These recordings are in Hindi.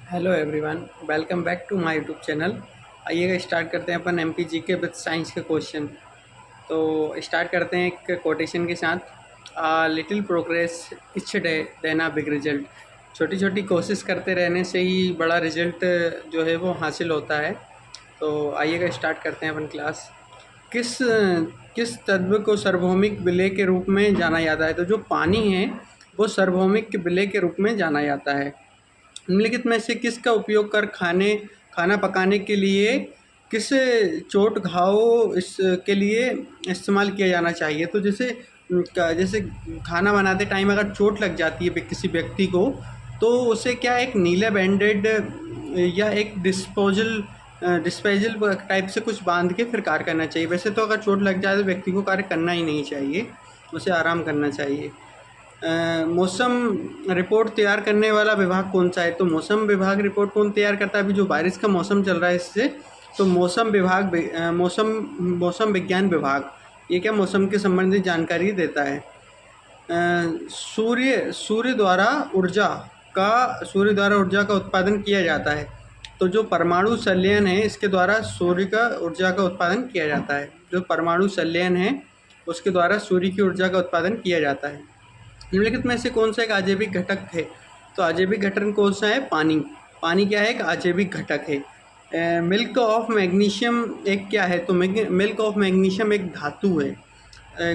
Hello everyone, welcome back to my YouTube channel. आइएगा स्टार्ट करते हैं अपन एमपीजी के विद साइंस के क्वेश्चन। तो स्टार्ट करते हैं एक कोटेशन के साथ। लिटिल प्रोग्रेस इच डे देना बिग रिजल्ट। छोटी छोटी कोशिश करते रहने से ही बड़ा रिजल्ट जो है वो हासिल होता है। तो आइएगा स्टार्ट करते हैं अपन क्लास। किस किस तत्व को सार्वभौमिक विलय के रूप में जाना जाता है? तो जो पानी है वो सार्वभौमिक विलय के रूप में जाना जाता है। निम्नलिखित में से किसका उपयोग कर खाना पकाने के लिए किस चोट घाव इस के लिए इस्तेमाल किया जाना चाहिए? तो जैसे खाना बनाते टाइम अगर चोट लग जाती है किसी व्यक्ति को, तो उसे क्या एक नीला बैंडेड या एक डिस्पेजल टाइप से कुछ बांध के फिर कार्य करना चाहिए। वैसे तो अगर चोट लग जाए तो व्यक्ति को कार्य करना ही नहीं चाहिए, उसे आराम करना चाहिए। मौसम रिपोर्ट तैयार करने वाला विभाग कौन सा है? तो मौसम विभाग रिपोर्ट कौन तैयार करता है? अभी जो बारिश का मौसम चल रहा है इससे, तो मौसम विज्ञान विभाग ये क्या मौसम के संबंधित जानकारी देता है। सूर्य द्वारा ऊर्जा का उत्पादन किया जाता है। तो जो परमाणु संलयन है इसके द्वारा सूर्य का ऊर्जा का उत्पादन किया जाता है। जो परमाणु संलयन है उसके द्वारा सूर्य की ऊर्जा का उत्पादन किया जाता है। निम्नलिखित में से कौन सा एक अजैविक घटक है? तो अजैविक घटक कौन सा है? पानी। पानी क्या है? एक अजैविक घटक है। मिल्क ऑफ मैग्नीशियम एक क्या है? तो मिल्क ऑफ मैग्नीशियम एक धातु है,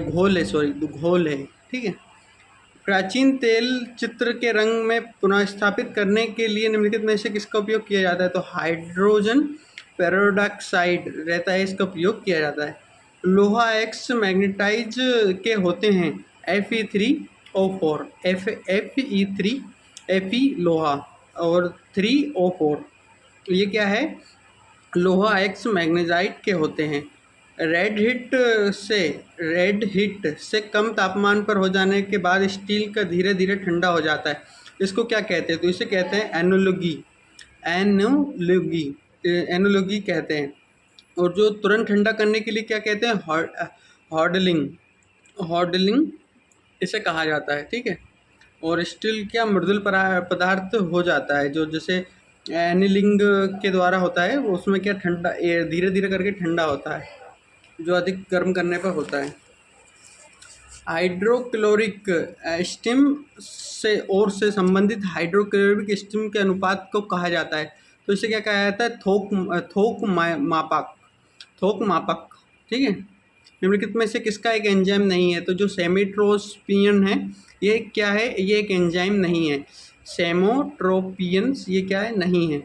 घोल है, सॉरी घोल है, ठीक है। प्राचीन तेल चित्र के रंग में पुनर्स्थापित करने के लिए निम्नलिखित में से किसका उपयोग किया जाता है? तो हाइड्रोजन पेरोक्साइड रहता है, इसका उपयोग किया जाता है। लोहा एक्स मैग्नेटाइज के होते हैं Fe3O4, Fe लोहा और 3O4, ये क्या है? लोहा एक्स मैग्नेटाइट के होते हैं। रेड हीट से कम तापमान पर हो जाने के बाद स्टील का धीरे धीरे ठंडा हो जाता है, इसको क्या कहते हैं? तो इसे कहते हैं एनोलॉगी। एनोलॉगी एनोलॉगी कहते हैं। और जो तुरंत ठंडा करने के लिए क्या कहते हैं? हॉर्डलिंग। हॉर्डलिंग इसे कहा जाता है, ठीक है। और स्टील क्या मृदुल पदार्थ हो जाता है, जो जैसे एनीलिंग के द्वारा होता है, वो उसमें क्या ठंडा धीरे धीरे करके ठंडा होता है, जो अधिक गर्म करने पर होता है। हाइड्रोक्लोरिक स्टीम से संबंधित हाइड्रोक्लोरिक स्टीम के अनुपात को कहा जाता है। तो इसे क्या कहा जाता है? थोक मापक, ठीक है। निम्नलिखित में से किसका एक एंजाइम नहीं है? तो जो सेमीट्रोस्पियन है ये क्या है? ये एक एंजाइम नहीं है। सेमोट्रोपियंस ये क्या है? नहीं है।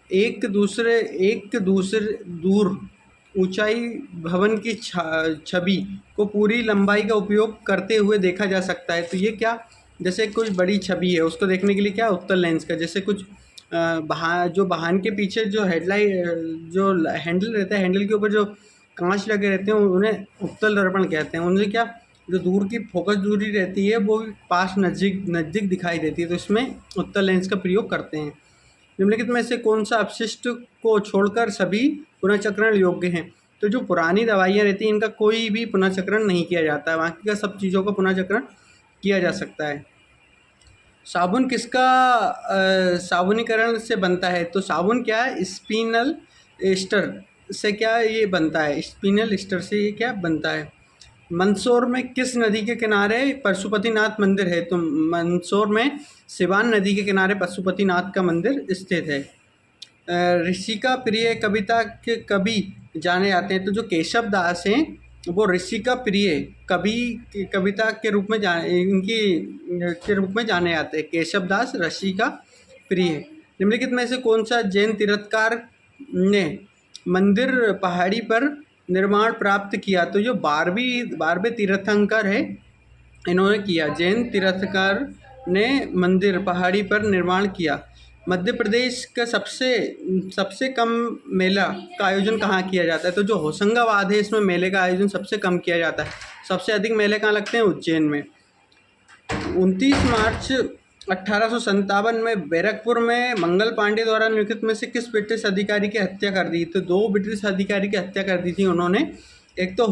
एक दूसरे दूर ऊंचाई भवन की छवि को पूरी लंबाई का उपयोग करते हुए देखा जा सकता है। तो ये क्या? जैसे कुछ बड़ी छवि है उसको देखने के लिए क्या उत्तल लेंस का, जैसे कुछ जो वाहन के पीछे जो हेडलाइट जो हैंडल रहता है, हैंडल के ऊपर जो कांच लगे रहते हैं उन्हें उत्तल दर्पण कहते हैं। उनसे क्या जो दूर की फोकस दूरी रहती है वो पास नज़दीक नज़दीक दिखाई देती है, तो इसमें उत्तल लेंस का प्रयोग करते हैं। निम्नलिखित में से कौन सा अपशिष्ट को छोड़कर सभी पुनर्चक्रण योग्य हैं? तो जो पुरानी दवाइयाँ रहती हैं इनका कोई भी पुनर्चक्रण नहीं किया जाता है, बाकी का सब चीज़ों का पुनर्चक्रण किया जा सकता है। साबुन किसका साबुनीकरण से बनता है? तो साबुन क्या है? स्पिनल एस्टर से क्या ये बनता है? स्पिनल एस्टर से ये क्या बनता है? मंदसौर में किस नदी के किनारे पशुपतिनाथ मंदिर है? तो मंदसौर में सिवान नदी के किनारे पशुपतिनाथ का मंदिर स्थित है। ऋषिका प्रिय कविता के कवि जाने जाते हैं। तो जो केशव दास हैं वो ऋषिका प्रिय कविता के रूप में जाने जाते हैं। केशव दास ऋषिका प्रिय। निम्नलिखित में से कौन सा जैन तीर्थकार ने मंदिर पहाड़ी पर निर्माण प्राप्त किया? तो जो 12वें तीर्थंकर है इन्होंने किया। जैन तीर्थकार ने मंदिर पहाड़ी पर निर्माण किया। मध्य प्रदेश का सबसे कम मेला का आयोजन कहाँ किया जाता है? तो जो होशंगाबाद है इसमें मेले का आयोजन सबसे कम किया जाता है। सबसे अधिक मेले कहाँ लगते हैं? उज्जैन में। 29 मार्च 1857 में बैरकपुर में मंगल पांडे द्वारा निम्नलिखित में से किस ब्रिटिश अधिकारी की हत्या कर दी? तो 2 ब्रिटिश अधिकारी की हत्या कर दी थी उन्होंने। एक तो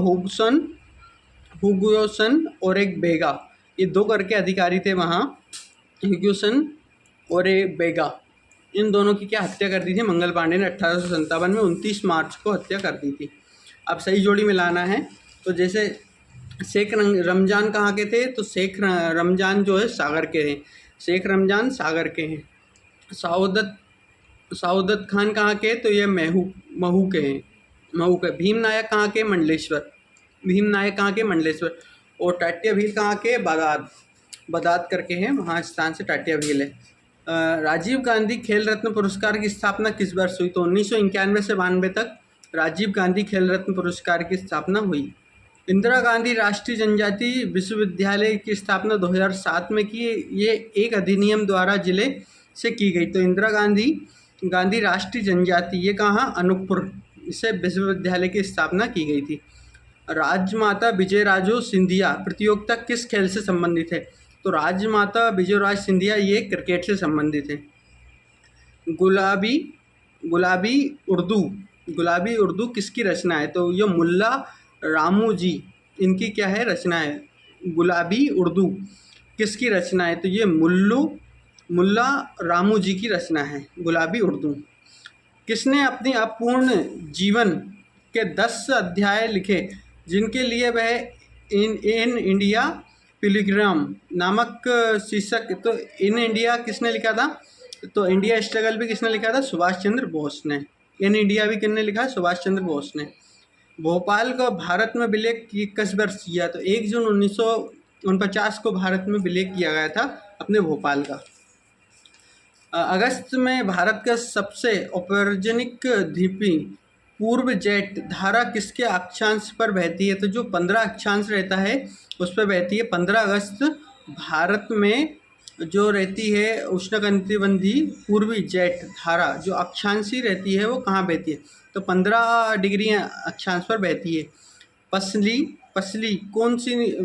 हुगोसन और एक बेगा, ये 2 करके अधिकारी थे वहाँ, ह्यूगोसन और एक बेगा। इन दोनों की क्या हत्या कर दी थी मंगल पांडे ने 1857 में 29 मार्च को हत्या कर दी थी। अब सही जोड़ी मिलाना है। तो जैसे शेख रमजान कहाँ के थे, तो शेख रमजान जो है सागर के हैं, शेख रमजान सागर के हैं। सऊदत सऊदत खान कहाँ के, तो ये महू के हैं, महू के। भीम नायक कहाँ के, मंडलेश्वर, भीम नायक कहाँ के, मंडलेश्वर। और टाटिया भील कहाँ के, बदाद, बदाद करके हैं, वहाँ स्थान से टाटिया भील है। राजीव गांधी खेल रत्न पुरस्कार की स्थापना किस वर्ष हुई, तो 1991 से 92 तक राजीव गांधी खेल रत्न पुरस्कार की स्थापना हुई। इंदिरा गांधी राष्ट्रीय जनजातीय विश्वविद्यालय की स्थापना 2007 में की, ये एक अधिनियम द्वारा जिले से की गई। तो इंदिरा गांधी राष्ट्रीय जनजातीय, ये कहाँ, अनूपपुर से विश्वविद्यालय की स्थापना की गई थी। राजमाता विजयराजे सिंधिया प्रतियोगिता किस खेल से संबंधित है, तो राजमाता विजयराजे सिंधिया ये क्रिकेट से संबंधित है। गुलाबी गुलाबी उर्दू किसकी रचना है, तो ये मुल्ला रामू जी, इनकी क्या है, रचना है। गुलाबी उर्दू किसकी रचना है, तो ये मुल्ला रामू जी की रचना है गुलाबी उर्दू। किसने अपनी अपूर्ण जीवन के 10 अध्याय लिखे, जिनके लिए वह इन इंडिया पिलग्रिम नामक शीर्षक, तो इन इंडिया किसने लिखा था, तो इंडिया स्ट्रगल भी किसने लिखा था, सुभाष चंद्र बोस ने। इन इंडिया भी किसने लिखा, सुभाष चंद्र बोस ने। भोपाल को भारत में विलय किस वर्ष किया, तो 1 जून 1949 को भारत में विलय किया गया था अपने भोपाल का। अगस्त में भारत का सबसे औपनिवेशिक द्वीपी पूर्व जेट धारा किसके अक्षांश पर बहती है, तो जो 15 अक्षांश रहता है उस पर बहती है। 15 अगस्त भारत में जो रहती है उष्णकटिबंधीय पूर्वी जेट धारा जो अक्षांशी रहती है वो कहाँ बहती है, तो 15 डिग्री अक्षांश पर बहती है। पसली कौन सी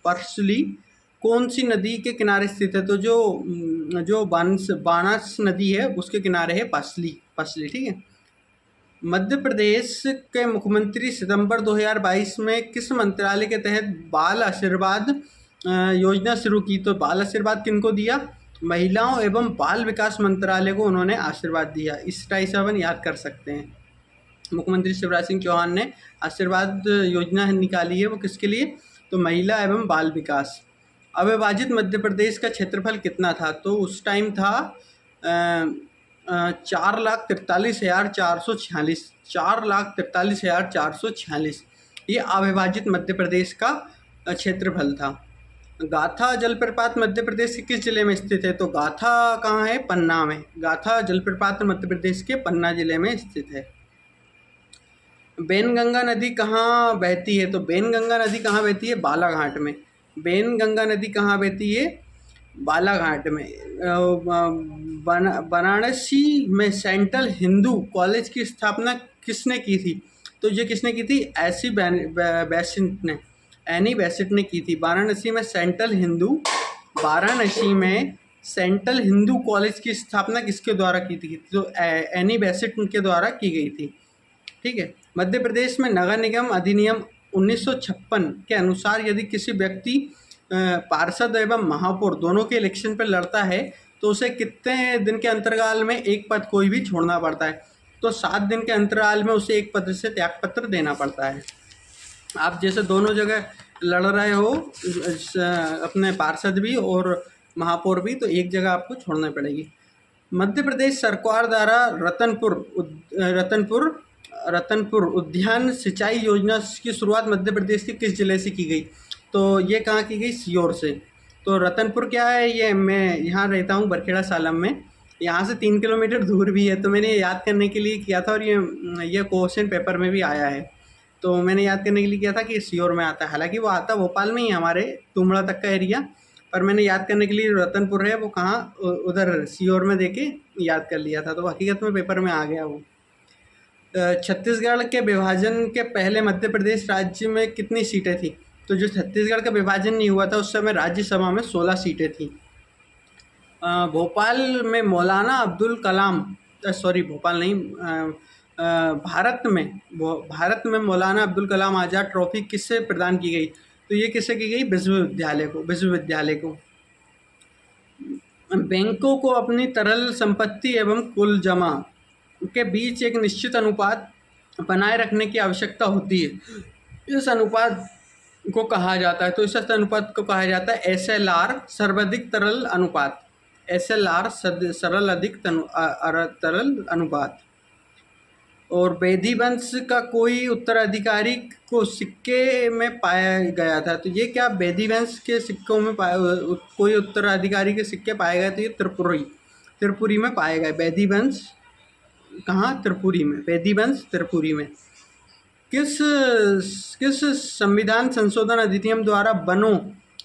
परसली कौन सी नदी के किनारे स्थित है, तो जो बांस नदी है उसके किनारे है पसली, ठीक है। मध्य प्रदेश के मुख्यमंत्री सितंबर 2022 में किस मंत्रालय के तहत बाल आशीर्वाद योजना शुरू की, तो बाल आशीर्वाद किनको दिया, महिलाओं एवं बाल विकास मंत्रालय को उन्होंने आशीर्वाद दिया। इस टाइप से अपन याद कर सकते हैं। मुख्यमंत्री शिवराज सिंह चौहान ने आशीर्वाद योजना निकाली है, वो किसके लिए, तो महिला एवं बाल विकास। अविभाजित मध्य प्रदेश का क्षेत्रफल कितना था, तो उस टाइम था 4,43,446, 4,43,446, ये अविभाजित मध्य प्रदेश का क्षेत्रफल था। गाथा जलप्रपात मध्य प्रदेश के किस जिले में स्थित है, तो गाथा कहाँ है, पन्ना में। गाथा जलप्रपात मध्य प्रदेश के पन्ना जिले में स्थित है। बेनगंगा नदी कहाँ बहती है, तो बेनगंगा नदी कहाँ बहती है, बालाघाट में। बेनगंगा नदी कहाँ बहती है, बालाघाट में। वाराणसी में सेंट्रल हिंदू कॉलेज की स्थापना किसने की थी, तो ये किसने की थी, एनी बेसेंट ने की थी। वाराणसी में सेंट्रल हिंदू कॉलेज की स्थापना किसके द्वारा की थी, तो एनी बेसेंट के द्वारा की गई थी, ठीक है। मध्य प्रदेश में नगर निगम अधिनियम 1956 के अनुसार यदि किसी व्यक्ति पार्षद एवं महापौर दोनों के इलेक्शन पर लड़ता है तो उसे कितने दिन के अंतराल में एक पद कोई भी छोड़ना पड़ता है, तो 7 दिन के अंतराल में उसे एक पद से त्यागपत्र देना पड़ता है। आप जैसे दोनों जगह लड़ रहे हो, अपने पार्षद भी और महापौर भी, तो एक जगह आपको छोड़ना पड़ेगी। मध्य प्रदेश सरकार द्वारा रतनपुर उद्यान सिंचाई योजना की शुरुआत मध्य प्रदेश के किस जिले से की गई, तो ये कहाँ की गई, सीहोर से। तो रतनपुर क्या है, ये मैं यहाँ रहता हूँ बरखेड़ा सालम में, यहाँ से 3 किलोमीटर दूर भी है, तो मैंने याद करने के लिए किया था और ये क्वेश्चन पेपर में भी आया है, तो मैंने याद करने के लिए किया था कि सीहोर में आता है। हालांकि वो आता भोपाल में ही, हमारे तुमड़ा तक का एरिया, पर मैंने याद करने के लिए रतनपुर है वो कहाँ, उधर सीहोर में देके याद कर लिया था, तो हकीकत में पेपर में आ गया वो। छत्तीसगढ़ के विभाजन के पहले मध्य प्रदेश राज्य में कितनी सीटें थी, तो जो छत्तीसगढ़ का विभाजन नहीं हुआ था उस समय राज्यसभा में 16 सीटें थी। भोपाल में मौलाना अब्दुल कलाम, भोपाल नहीं, भारत में मौलाना अब्दुल कलाम आज़ाद ट्रॉफी किससे प्रदान की गई, तो ये किससे की गई, विश्वविद्यालय को। बैंकों को अपनी तरल संपत्ति एवं कुल जमा के बीच एक निश्चित अनुपात बनाए रखने की आवश्यकता होती है। इस अनुपात को कहा जाता है, तो इस अनुपात को कहा जाता है SLR, सर्वाधिक तरल अनुपात। SLR सरल अधिक तरल अनुपात। और बेदी वंश का कोई उत्तराधिकारी को सिक्के में पाया गया था, तो ये क्या, बेदी वंश के सिक्कों में कोई उत्तराधिकारी के सिक्के पाए गए, तो ये त्रिपुरी में पाए गए। बेदी वंश कहाँ, त्रिपुरी में। बेदी वंश त्रिपुरी में। किस किस संविधान संशोधन अधिनियम द्वारा वनों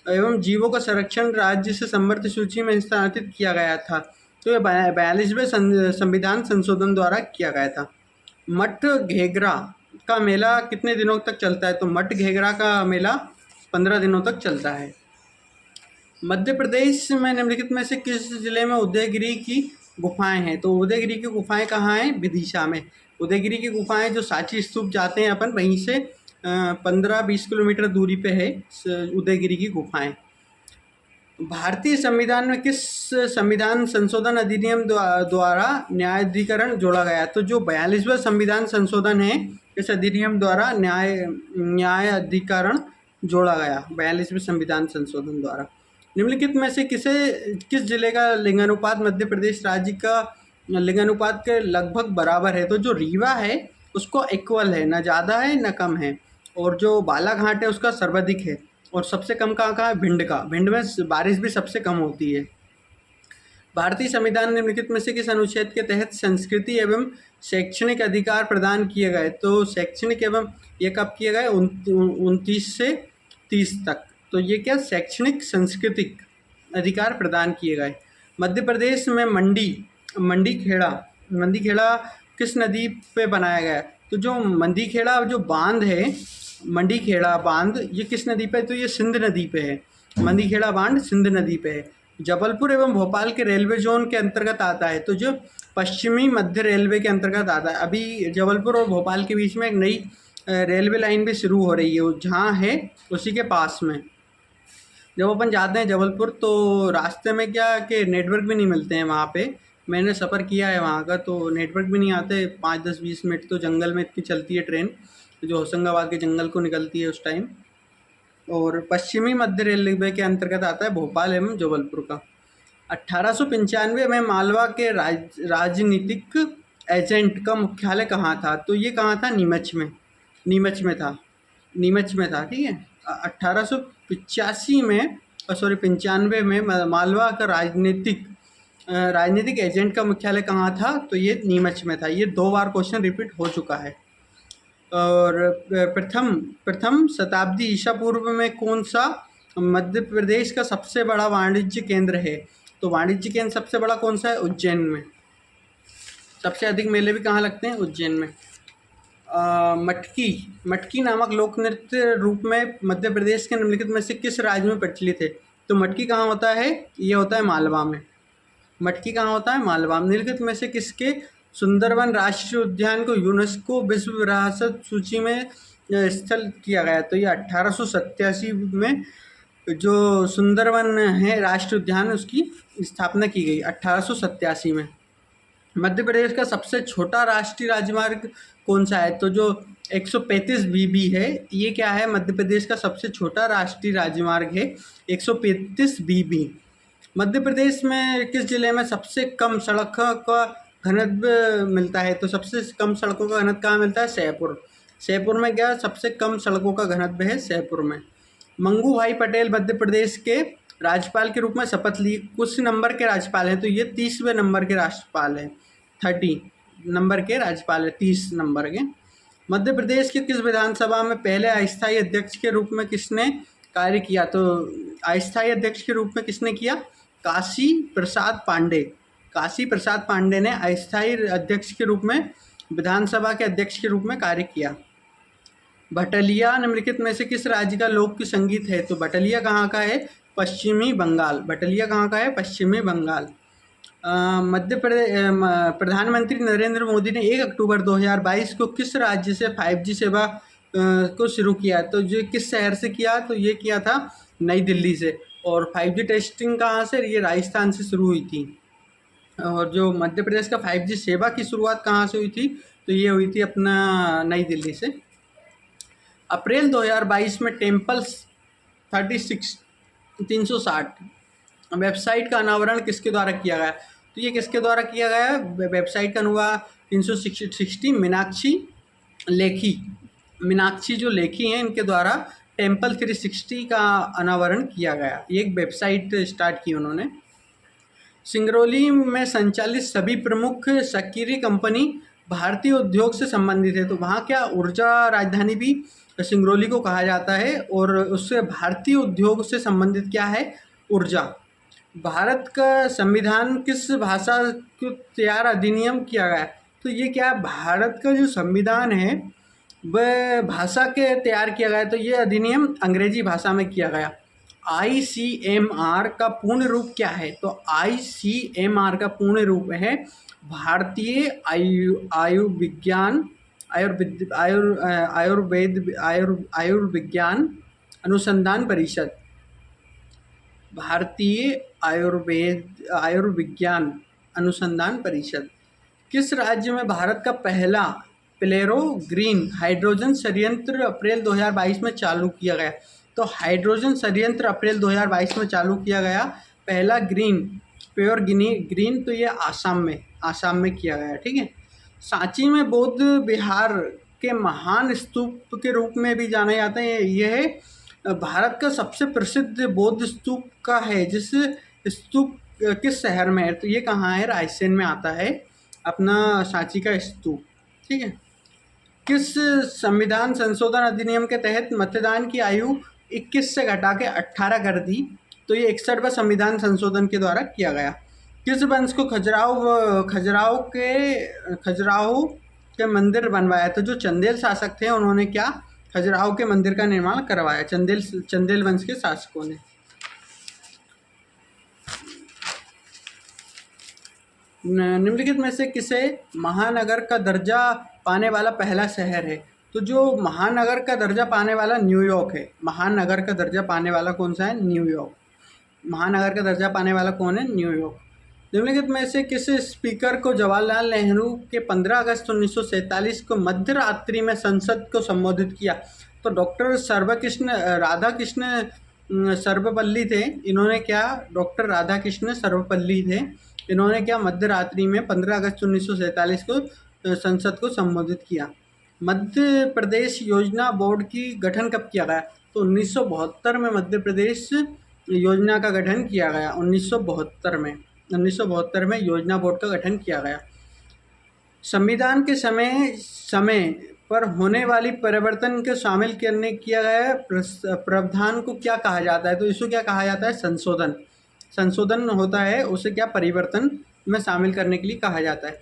एवं जीवों का संरक्षण राज्य से समर्थ सूची में स्थानांतरित किया गया था, तो ये 42वें संविधान संशोधन द्वारा किया गया था। मठ घेगरा का मेला कितने दिनों तक चलता है, तो मठ घेगरा का मेला 15 दिनों तक चलता है। मध्य प्रदेश में निम्नलिखित में से किस जिले में उदयगिरी की गुफाएं हैं, तो उदयगिरी की गुफाएं कहाँ हैं, विदिशा में। उदयगिरी की गुफाएं जो सांची स्तूप जाते हैं अपन, वहीं से 15-20 किलोमीटर दूरी पे है उदयगिरी की गुफाएं। भारतीय संविधान में किस संविधान संशोधन अधिनियम द्वारा न्यायाधिकरण जोड़ा गया, तो जो 42वां संविधान संशोधन है, इस अधिनियम द्वारा न्यायाधिकरण जोड़ा गया 42वें संविधान संशोधन द्वारा। निम्नलिखित में से किस जिले का लिंगानुपात मध्य प्रदेश राज्य का लिंगानुपात के लगभग बराबर है, तो जो रीवा है उसको इक्वल है, ना ज़्यादा है ना कम है। और जो बालाघाट है उसका सर्वाधिक है। और सबसे कम कहाँ है, भिंड का। भिंड में बारिश भी सबसे कम होती है। भारतीय संविधान निम्नलिखित में से किस अनुच्छेद के तहत संस्कृति एवं शैक्षणिक अधिकार प्रदान किए गए, तो शैक्षणिक एवं ये कब किए गए, 29 से 30 तक। तो ये क्या, शैक्षणिक सांस्कृतिक अधिकार प्रदान किए गए। मध्य प्रदेश में मंडी खेड़ा किस नदी पे बनाया गया, तो जो मंडी खेड़ा जो बांध है, मंडी खेड़ा बांध, ये किस नदी पे है, तो ये सिंध नदी पे है। मंडी खेड़ा बांध सिंध नदी पे है। जबलपुर एवं भोपाल के रेलवे जोन के अंतर्गत आता है, तो जो पश्चिमी मध्य रेलवे के अंतर्गत आता है। अभी जबलपुर और भोपाल के बीच में एक नई रेलवे लाइन भी शुरू हो रही है, जहाँ है उसी के पास में। जब अपन जाते हैं जबलपुर तो रास्ते में क्या कि नेटवर्क भी नहीं मिलते हैं वहाँ पे। मैंने सफ़र किया है वहाँ का, तो नेटवर्क भी नहीं आते। 5-10-20 मिनट तो जंगल में इतनी चलती है ट्रेन, जो होशंगाबाद के जंगल को निकलती है उस टाइम। और पश्चिमी मध्य रेलवे के अंतर्गत आता है भोपाल एवं जबलपुर का। 1895 में मालवा के राजनीतिक एजेंट का मुख्यालय कहाँ था, तो ये कहाँ था, नीमच में था। ठीक है। 1895 में मालवा का राजनीतिक एजेंट का मुख्यालय कहाँ था, तो ये नीमच में था। ये 2 बार क्वेश्चन रिपीट हो चुका है। और प्रथम शताब्दी ईसा पूर्व में कौन सा मध्य प्रदेश का सबसे बड़ा वाणिज्य केंद्र है, तो वाणिज्य केंद्र सबसे बड़ा कौन सा है, उज्जैन में। सबसे अधिक मेले भी कहाँ लगते हैं, उज्जैन में। मटकी नामक लोक नृत्य रूप में मध्य प्रदेश के निम्नलिखित में से किस राज्य में प्रचलित है, तो मटकी कहाँ होता है, ये होता है मालवा में। मटकी कहाँ होता है, मालवा में। निम्नलिखित में से किसके सुंदरवन राष्ट्रीय उद्यान को यूनेस्को विश्व विरासत सूची में स्थल किया गया, तो ये 1887 में जो सुंदरवन है राष्ट्रीय उद्यान, उसकी स्थापना की गई 1887 में। मध्य प्रदेश का सबसे छोटा राष्ट्रीय राजमार्ग कौन सा है, तो जो 135 बीबी है, ये क्या है, मध्य प्रदेश का सबसे छोटा राष्ट्रीय राजमार्ग है 135 बीबी। मध्य प्रदेश में किस जिले में सबसे कम सड़क का घनत्व मिलता है, तो सबसे कम सड़कों का घनत्व कहाँ मिलता है, शहपुर में क्या सबसे कम सड़कों का घनत्व है, शहपुर में। मंगू भाई पटेल मध्य प्रदेश के राज्यपाल के रूप में शपथ ली, कुछ नंबर के राज्यपाल हैं, तो ये 30वें नंबर के राज्यपाल हैं। 30 नंबर के राज्यपाल है, 30 नंबर के। मध्य प्रदेश के किस विधानसभा में पहले अस्थायी अध्यक्ष के रूप में किसने कार्य किया, तो अस्थायी अध्यक्ष के रूप में किसने किया, काशी प्रसाद पांडे ने अस्थायी अध्यक्ष के रूप में, विधानसभा के अध्यक्ष के रूप में कार्य किया। भटलिया निम्नलिखित में से किस राज्य का लोक संगीत है, तो भटलिया कहाँ का है, पश्चिमी बंगाल। भटलिया कहाँ का है, पश्चिमी बंगाल। मध्य प्रदेश प्रधानमंत्री नरेंद्र मोदी ने 1 अक्टूबर 2022 को किस राज्य से 5G सेवा को शुरू किया, तो जो किस शहर से किया, तो ये किया था नई दिल्ली से। और 5G टेस्टिंग कहाँ से, ये राजस्थान से शुरू हुई थी। और जो मध्य प्रदेश का 5G सेवा की शुरुआत कहाँ से हुई थी, तो ये हुई थी अपना नई दिल्ली से। अप्रैल 2022 में टेम्पल्स 360 वेबसाइट का अनावरण किसके द्वारा किया गया, तो ये किसके द्वारा किया गया है, वेबसाइट का अनावरण 360 मीनाक्षी जो लेखी हैं इनके द्वारा टेम्पल 360 का अनावरण किया गया। ये एक वेबसाइट स्टार्ट की उन्होंने। सिंगरौली में संचालित सभी प्रमुख शक्करी कंपनी भारतीय उद्योग से संबंधित है, तो वहाँ क्या ऊर्जा राजधानी भी सिंगरौली को कहा जाता है, और उससे भारतीय उद्योग से संबंधित क्या है, ऊर्जा। भारत का संविधान किस भाषा को तैयार अधिनियम किया गया है, तो ये क्या है, भारत का जो संविधान है वह भाषा के तैयार किया गया है, तो ये अधिनियम अंग्रेजी भाषा में किया गया। ICMR का पूर्ण रूप क्या है, तो ICMR का पूर्ण रूप है भारतीय आयुर्विज्ञान अनुसंधान परिषद। भारतीय आयुर्विज्ञान अनुसंधान परिषद। किस राज्य में भारत का पहला प्लेरो ग्रीन हाइड्रोजन संयंत्र अप्रैल 2022 में चालू किया गया, तो हाइड्रोजन संयंत्र अप्रैल 2022 में चालू किया गया पहला प्योर ग्रीन, तो ये आसाम में किया गया। ठीक है। सांची में बौद्ध विहार के महान स्तूप के रूप में भी जाना जाता है। यह भारत का सबसे प्रसिद्ध बौद्ध स्तूप का है, जिस स्तूप किस शहर में है, तो ये कहाँ है, रायसेन में आता है अपना सांची का स्तूप। ठीक है। किस संविधान संशोधन अधिनियम के तहत मतदान की आयु 21 से घटा के 18 कर दी, तो ये 61वां संविधान संशोधन के द्वारा किया गया। किस वंश को खजुराहो के मंदिर बनवाया, तो जो चंदेल शासक थे उन्होंने क्या खजुराहो के मंदिर का निर्माण करवाया, चंदेल वंश के शासकों ने। निम्नलिखित में से किसे महानगर का दर्जा पाने वाला पहला शहर है, तो जो महानगर का दर्जा पाने वाला न्यूयॉर्क है। महानगर का दर्जा पाने वाला कौन सा है, न्यूयॉर्क। महानगर का दर्जा पाने वाला कौन है, न्यूयॉर्क। निम्नलिखित में से किस स्पीकर को जवाहरलाल नेहरू के 15 अगस्त 1947 को मध्य रात्रि में संसद को संबोधित किया, तो डॉक्टर राधाकृष्ण सर्वपल्ली थे। इन्होंने क्या, डॉक्टर राधाकृष्ण सर्वपल्ली थे, इन्होंने क्या मध्य रात्रि में 15 अगस्त 1947 को संसद को संबोधित किया। मध्य प्रदेश योजना बोर्ड की गठन कब किया गया, तो 1972 में मध्य प्रदेश योजना का गठन किया गया। 1972 में योजना बोर्ड का गठन किया गया। संविधान के समय पर होने वाली परिवर्तन के शामिल करने किया गया प्रावधान को क्या कहा जाता है, तो इसको क्या कहा जाता है, संशोधन होता है, उसे क्या परिवर्तन में शामिल करने के लिए कहा जाता है।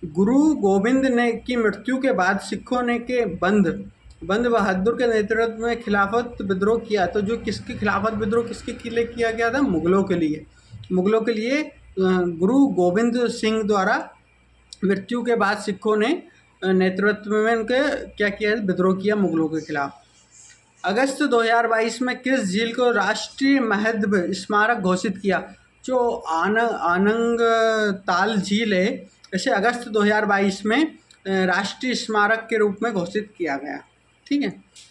गुरु गोविंद ने की मृत्यु के बाद सिखों ने के बंद बहादुर के नेतृत्व में खिलाफत विद्रोह किया, तो जो किसके खिलाफत विद्रोह किसके लिए किया गया था, मुगलों के लिए गुरु गोविंद सिंह द्वारा मृत्यु के बाद सिखों ने नेतृत्व में उनके क्या किया, विद्रोह किया मुगलों के खिलाफ। अगस्त 2022 में किस झील को राष्ट्रीय महत्व स्मारक घोषित किया, जो आनंग ताल झील है, इसे अगस्त 2022 में राष्ट्रीय स्मारक के रूप में घोषित किया गया। ठीक है।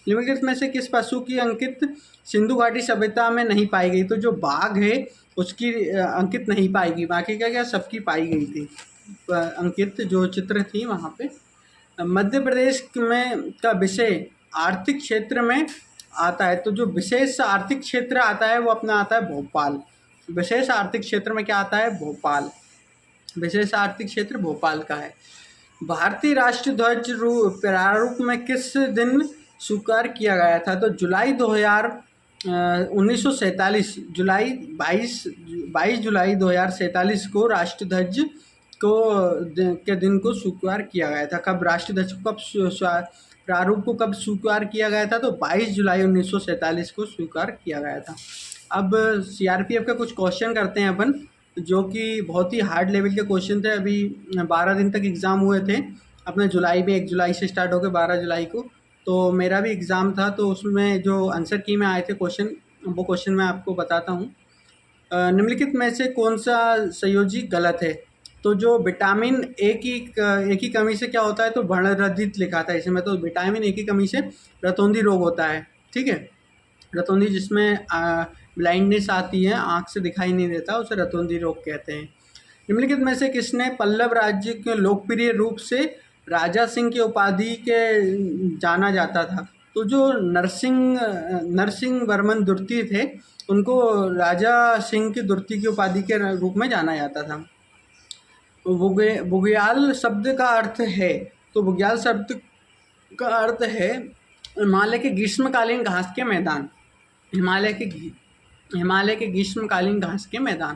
निम्नलिखित में से किस पशु की अंकित सिंधु घाटी सभ्यता में नहीं पाई गई, तो जो बाघ है उसकी अंकित नहीं पाई गई, बाकी क्या सबकी पाई गई थी अंकित जो चित्र थी वहाँ पे। मध्य प्रदेश में का विषय आर्थिक क्षेत्र में आता है, तो जो विशेष आर्थिक क्षेत्र आता है वो अपना आता है भोपाल। विशेष आर्थिक क्षेत्र में क्या आता है, भोपाल। विशेष आर्थिक क्षेत्र भोपाल का है। भारतीय राष्ट्रीय ध्वज प्रारूप में किस दिन स्वीकार किया गया था, तो जुलाई 1947 22 जुलाई 2047 को राष्ट्रीय ध्वज के दिन को स्वीकार किया गया था। कब राष्ट्रीय ध्वज को प्रारूप को कब स्वीकार किया गया था, तो 22 जुलाई 1947 को स्वीकार किया गया था। अब CRPF का कुछ क्वेश्चन करते हैं अपन, जो कि बहुत ही हार्ड लेवल के क्वेश्चन थे। अभी 12 दिन तक एग्ज़ाम हुए थे अपने जुलाई में, 1 जुलाई से स्टार्ट हो गए 12 जुलाई को, तो मेरा भी एग्ज़ाम था, तो उसमें जो आंसर की में आए थे क्वेश्चन, वो क्वेश्चन मैं आपको बताता हूँ। निम्नलिखित में से कौन सा संयोजी गलत है? तो जो विटामिन ए की कमी से क्या होता है, तो वर्णरहित लिखा था इसमें, तो विटामिन ए की कमी से रतौंधी रोग होता है। ठीक है, रतौंधी जिसमें ब्लाइंडनेस आती है, आँख से दिखाई नहीं देता, उसे रतौंधी रोग कहते हैं। निम्नलिखित में से किसने पल्लव राज्य के लोकप्रिय रूप से राजा सिंह की उपाधि के जाना जाता था? तो जो नरसिंह वर्मन द्वितीय थे, उनको राजा सिंह की द्वितीय की उपाधि के रूप में जाना जाता था। बुग्याल शब्द का अर्थ है, तो बुग्याल शब्द का अर्थ है हिमालय के ग्रीष्मकालीन घास के मैदान। हिमालय के ग्रीष्मकालीन घास के मैदान।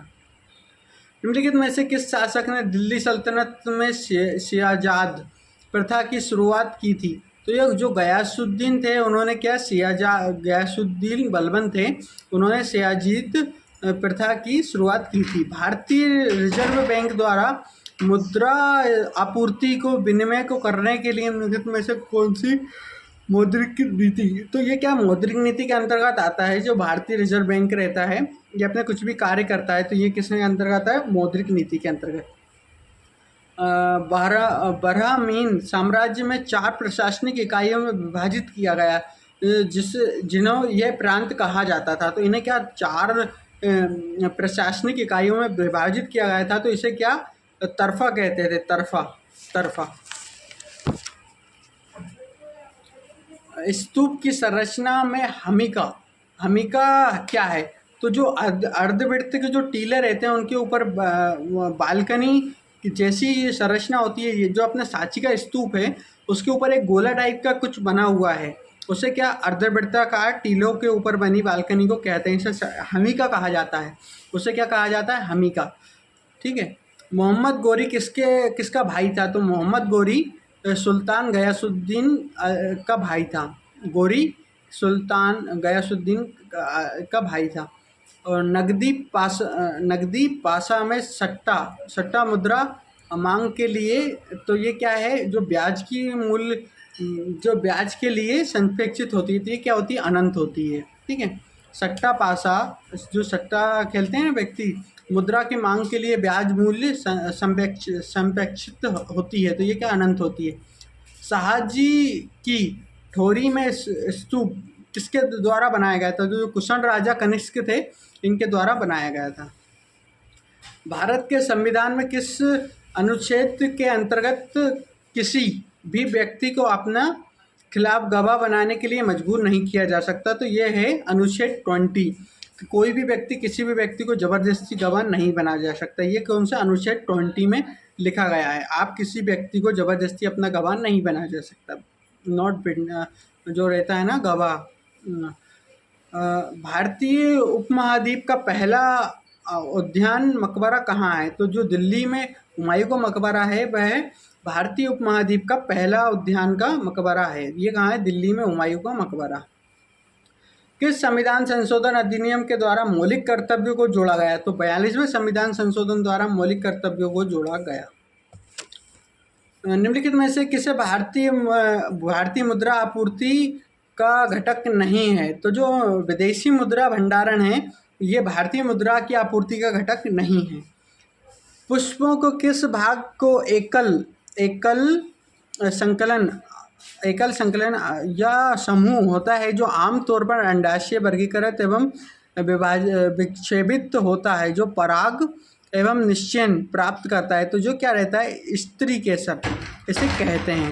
निम्नलिखित में से किस शासक ने दिल्ली सल्तनत में सियाजाद प्रथा की शुरुआत की थी? तो यह जो गयासुद्दीन थे, उन्होंने क्या गयासुद्दीन बलबन थे, उन्होंने सियाजीत प्रथा की शुरुआत की थी। भारतीय रिजर्व बैंक द्वारा मुद्रा आपूर्ति को विनिमय को करने के लिए निम्नलिखित में से कौन सी मौद्रिक नीति? तो ये क्या मौद्रिक नीति के अंतर्गत आता है? जो भारतीय रिजर्व बैंक रहता है, ये अपने कुछ भी कार्य करता है, तो ये किसके अंतर्गत है? मौद्रिक नीति के अंतर्गत। बरहमीन साम्राज्य में 4 प्रशासनिक इकाइयों में विभाजित किया गया, जिन्हों यह प्रांत कहा जाता था। तो इन्हें क्या 4 प्रशासनिक इकाइयों में विभाजित किया गया था, तो इसे क्या तरफा कहते थे? तरफा। स्तूप की संरचना में हमिका क्या है? तो जो अर्धवृत्त के जो टीले रहते हैं, उनके ऊपर बालकनी जैसी संरचना होती है। ये जो अपने सांची का स्तूप है, उसके ऊपर एक गोला टाइप का कुछ बना हुआ है, उसे क्या अर्धवृत्ताकार टीलों के ऊपर बनी बालकनी को कहते हैं, इसे हमिका कहा जाता है। उसे क्या कहा जाता है? हमिका। ठीक है। मोहम्मद गोरी किसका भाई था? तो मोहम्मद गोरी सुल्तान गयासुद्दीन का भाई था। गोरी सुल्तान गयासुद्दीन का भाई था। और नगदी पासा में सट्टा मुद्रा मांग के लिए, तो ये क्या है? जो ब्याज के लिए संपेक्षित होती है, तो ये क्या होती है? अनंत होती है। ठीक है। सट्टा पासा, जो सट्टा खेलते हैं व्यक्ति, मुद्रा की मांग के लिए ब्याज मूल्य संपेक्षित होती है, तो ये क्या? अनंत होती है। शाहजी की ठोरी में स्तूप किसके द्वारा बनाया गया था? जो कुषाण राजा कनिष्क थे, इनके द्वारा बनाया गया था। भारत के संविधान में किस अनुच्छेद के अंतर्गत किसी भी व्यक्ति को अपना खिलाफ गवाह बनाने के लिए मजबूर नहीं किया जा सकता? तो ये है अनुच्छेद 20। कोई भी व्यक्ति किसी भी व्यक्ति को जबरदस्ती गवाह नहीं बनाया जा सकता। ये कौन सा? अनुच्छेद 20 में लिखा गया है। आप किसी व्यक्ति को जबरदस्ती अपना गवाह नहीं बनाया जा सकता। जो रहता है ना गवाह। भारतीय उपमहाद्वीप का पहला उद्यान मकबरा कहाँ है? तो जो दिल्ली में हुमायूं का मकबरा है, वह भारतीय उपमहाद्वीप का पहला उद्यान का मकबरा है। ये कहाँ है? दिल्ली में हुमायूं का मकबरा। किस संविधान संशोधन अधिनियम के द्वारा मौलिक कर्तव्यों को जोड़ा गया? तो 42वें संविधान संशोधन द्वारा मौलिक कर्तव्यों को जोड़ा गया। निम्नलिखित में से किसे भारतीय मुद्रा आपूर्ति का घटक नहीं है? तो जो विदेशी मुद्रा भंडारण है, ये भारतीय मुद्रा की आपूर्ति का घटक नहीं है। पुष्पों को किस भाग को एकल संकलन या समूह होता है, जो आमतौर पर अंडाशय वर्गीकृत एवं विक्षेपित होता है, जो पराग एवं निषेचन प्राप्त करता है? तो जो क्या रहता है? स्त्री केसर इसे कहते हैं।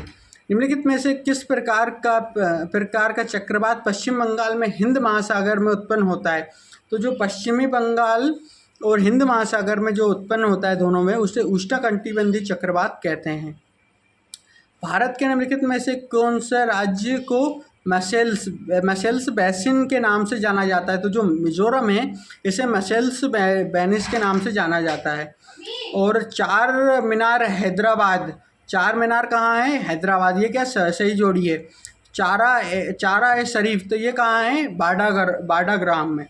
निम्नलिखित में से किस प्रकार का चक्रवात पश्चिम बंगाल में हिंद महासागर में उत्पन्न होता है? तो जो पश्चिमी बंगाल और हिंद महासागर में जो उत्पन्न होता है, दोनों में, उसे उष्णकटिबंधीय चक्रवात कहते हैं। भारत के निम्नलिखित में से कौन सा राज्य को मसेल्स बेसिन के नाम से जाना जाता है? तो जो मिजोरम है, इसे मसेल्स बेनिस के नाम से जाना जाता है। और चार मीनार कहाँ है? हैदराबाद। ये क्या सही जोड़ी है? चारा ए शरीफ, तो ये कहाँ है? बाडाग्राम में।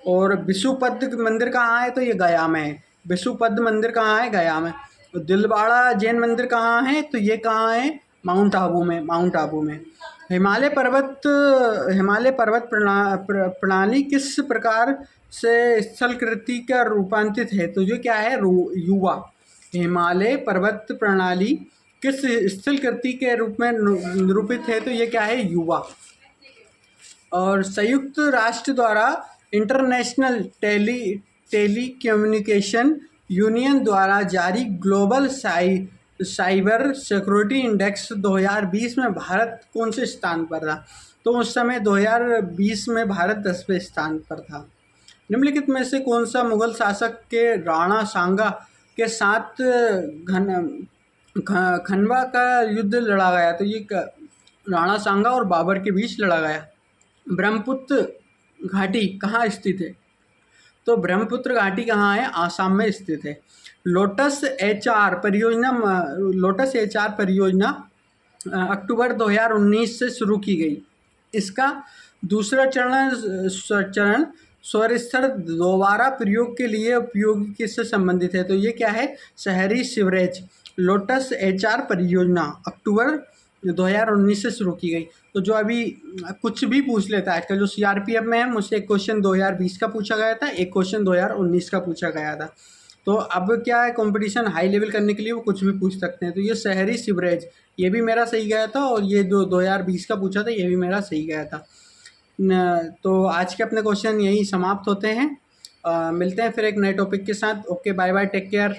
और विशुपद मंदिर कहाँ है? तो ये गया में है। विशुपद मंदिर कहाँ है? गया में। दिलवाड़ा जैन मंदिर कहाँ है? तो ये कहाँ है? माउंट आबू में। हिमालय पर्वत प्रणाली किस प्रकार से स्थलकृति का रूपांतरित है, तो जो क्या है युवा। हिमालय पर्वत प्रणाली किस स्थलकृति के रूप में निरूपित है, तो ये क्या है युवा। और संयुक्त राष्ट्र द्वारा इंटरनेशनल टेलीकम्युनिकेशन यूनियन द्वारा जारी ग्लोबल साइबर सिक्योरिटी इंडेक्स 2020 में भारत कौन से स्थान पर था, तो उस समय 2020 में भारत 10वें स्थान पर था। निम्नलिखित में से कौन सा मुगल शासक के राणा सांगा के साथ खनवा का युद्ध लड़ा गया, तो ये राणा सांगा और बाबर के बीच लड़ा गया। ब्रह्मपुत्र घाटी कहाँ स्थित है, तो ब्रह्मपुत्र घाटी कहाँ है, आसाम में स्थित है। लोटस एच आर परियोजना अक्टूबर 2019 से शुरू की गई। इसका दूसरा चरण सौर स्तर दोबारा प्रयोग के लिए उपयोगी किससे संबंधित है, तो ये क्या है, शहरी सीवरेज। लोटस एच आर परियोजना अक्टूबर 2019 से शुरू की गई। तो जो अभी कुछ भी पूछ लेता है आजकल, जो सीआरपीएफ में है, मुझसे एक क्वेश्चन 2020 का पूछा गया था, एक क्वेश्चन 2019 का पूछा गया था। तो अब क्या है, कंपटीशन हाई लेवल करने के लिए वो कुछ भी पूछ सकते हैं। तो ये शहरी सीवरेज, ये भी मेरा सही गया था, और ये जो 2020 का पूछा था ये भी मेरा सही गया था। तो आज के अपने क्वेश्चन यही समाप्त होते हैं। मिलते हैं फिर एक नए टॉपिक के साथ। Okay, bye bye, take care.